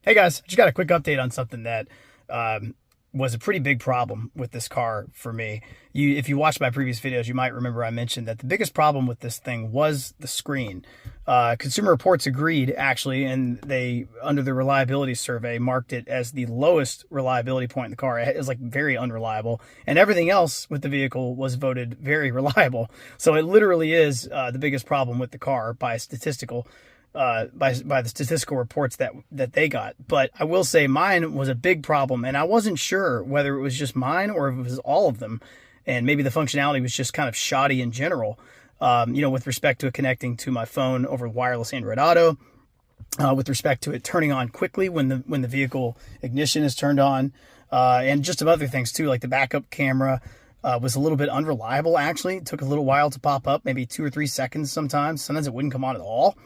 Hey guys, just got a quick update on something that was a pretty big problem with this car for me. If you watched my previous videos, you might remember I mentioned that the biggest problem with this thing was the screen. Consumer Reports agreed, actually, and they, under the reliability survey, marked it as the lowest reliability point in the car. It was like very unreliable, and everything else with the vehicle was voted very reliable. So it literally is the biggest problem with the car by the statistical reports that they got. But I will say mine was a big problem, and I wasn't sure whether it was just mine or if it was all of them, and maybe the functionality was just kind of shoddy in general. With respect to it connecting to my phone over wireless Android Auto, with respect to it turning on quickly when the vehicle ignition is turned on, and just some other things too, like the backup camera. Was a little bit unreliable, actually. It took a little while to pop up, maybe 2 or 3 seconds sometimes. Sometimes it wouldn't come on at all.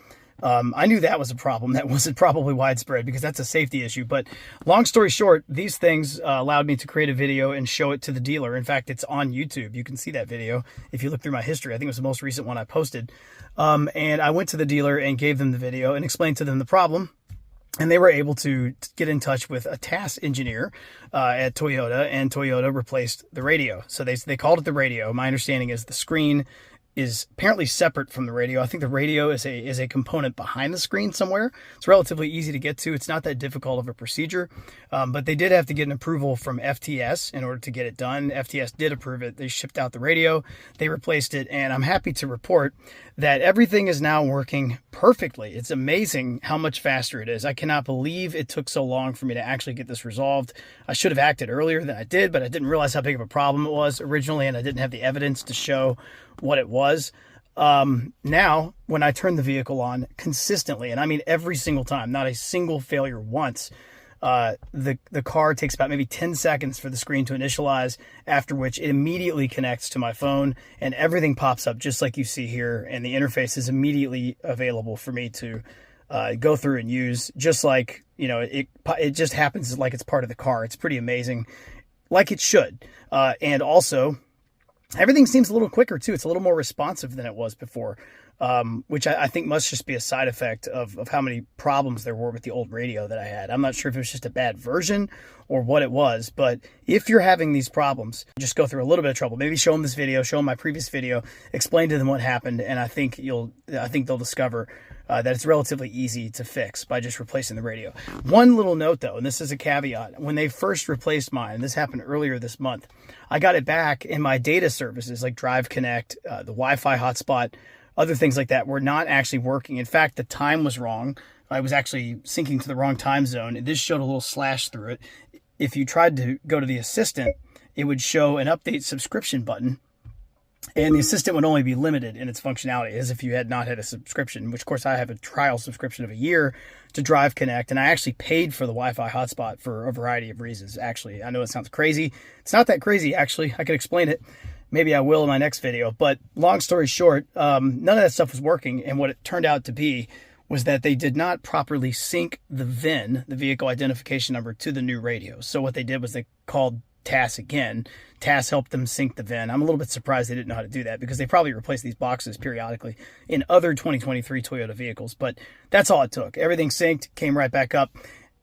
I knew that was a problem. That wasn't probably widespread because that's a safety issue. But long story short, these things allowed me to create a video and show it to the dealer. In fact, it's on YouTube. You can see that video if you look through my history. I think it was the most recent one I posted. And I went to the dealer and gave them the video and explained to them the problem. And they were able to get in touch with a TAS engineer at Toyota, and Toyota replaced the radio. So they called it the radio. My understanding is the screen is apparently separate from the radio. I think the radio is a component behind the screen somewhere. It's relatively easy to get to. It's not that difficult of a procedure, but they did have to get an approval from FTS in order to get it done. FTS did approve it. They shipped out the radio. They replaced it, and I'm happy to report that everything is now working perfectly. It's amazing how much faster it is. I cannot believe it took so long for me to actually get this resolved. I should have acted earlier than I did, but I didn't realize how big of a problem it was originally, and I didn't have the evidence to show what it was. Now, when I turn the vehicle on consistently, and I mean every single time, not a single failure once, the car takes about maybe 10 seconds for the screen to initialize, after which it immediately connects to my phone and everything pops up just like you see here, and the interface is immediately available for me to go through and use, just like, it just happens like it's part of the car. It's pretty amazing, like it should. And also, everything seems a little quicker too. It's a little more responsive than it was before, which I think must just be a side effect of how many problems there were with the old radio that I had. I'm not sure if it was just a bad version or what it was, but if you're having these problems, just go through a little bit of trouble. Maybe show them this video, show them my previous video, explain to them what happened, and I think they'll discover that it's relatively easy to fix by just replacing the radio. One little note though, and this is a caveat: when they first replaced mine, and this happened earlier this month, I got it back, and my data services like Drive Connect, the Wi-Fi hotspot, other things like that were not actually working. In fact, the time was wrong. I was actually syncing to the wrong time zone, and this showed a little slash through it. If you tried to go to the assistant, it would show an update subscription button, and the assistant would only be limited in its functionality as if you had not had a subscription, which of course I have a trial subscription of a year to Drive Connect, and I actually paid for the Wi-Fi hotspot for a variety of reasons. Actually, I know it sounds crazy. It's not that crazy, actually. I could explain it. Maybe I will in my next video. But long story short, none of that stuff was working, and what it turned out to be was that they did not properly sync the VIN, the vehicle identification number, to the new radio. So what they did was they called TAS again. TAS helped them sync the VIN. I'm a little bit surprised they didn't know how to do that, because they probably replace these boxes periodically in other 2023 Toyota vehicles. But that's all it took. Everything synced, came right back up.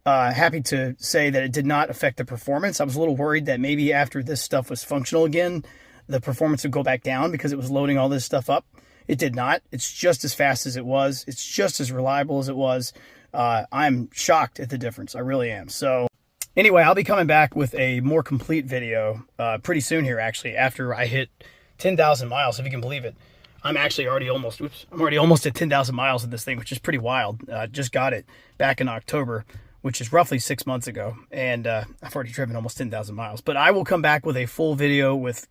Happy to say that it did not affect the performance. I was a little worried that maybe after this stuff was functional again, the performance would go back down because it was loading all this stuff up. It did not. It's just as fast as it was. It's just as reliable as it was. I'm shocked at the difference. I really am. So anyway, I'll be coming back with a more complete video pretty soon here, actually, after I hit 10,000 miles, if you can believe it. I'm already almost at 10,000 miles of this thing, which is pretty wild. Just got it back in October, which is roughly 6 months ago, and I've already driven almost 10,000 miles. But I will come back with a full video with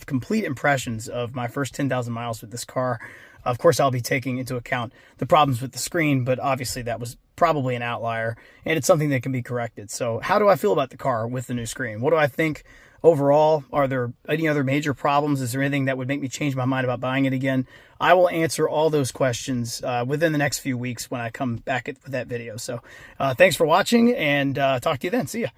complete impressions of my first 10,000 miles with this car. Of course, I'll be taking into account the problems with the screen, but obviously that was probably an outlier, and it's something that can be corrected. So how do I feel about the car with the new screen? What do I think overall? Are there any other major problems? Is there anything that would make me change my mind about buying it again? I will answer all those questions within the next few weeks when I come back with that video. So thanks for watching, and talk to you then. See ya.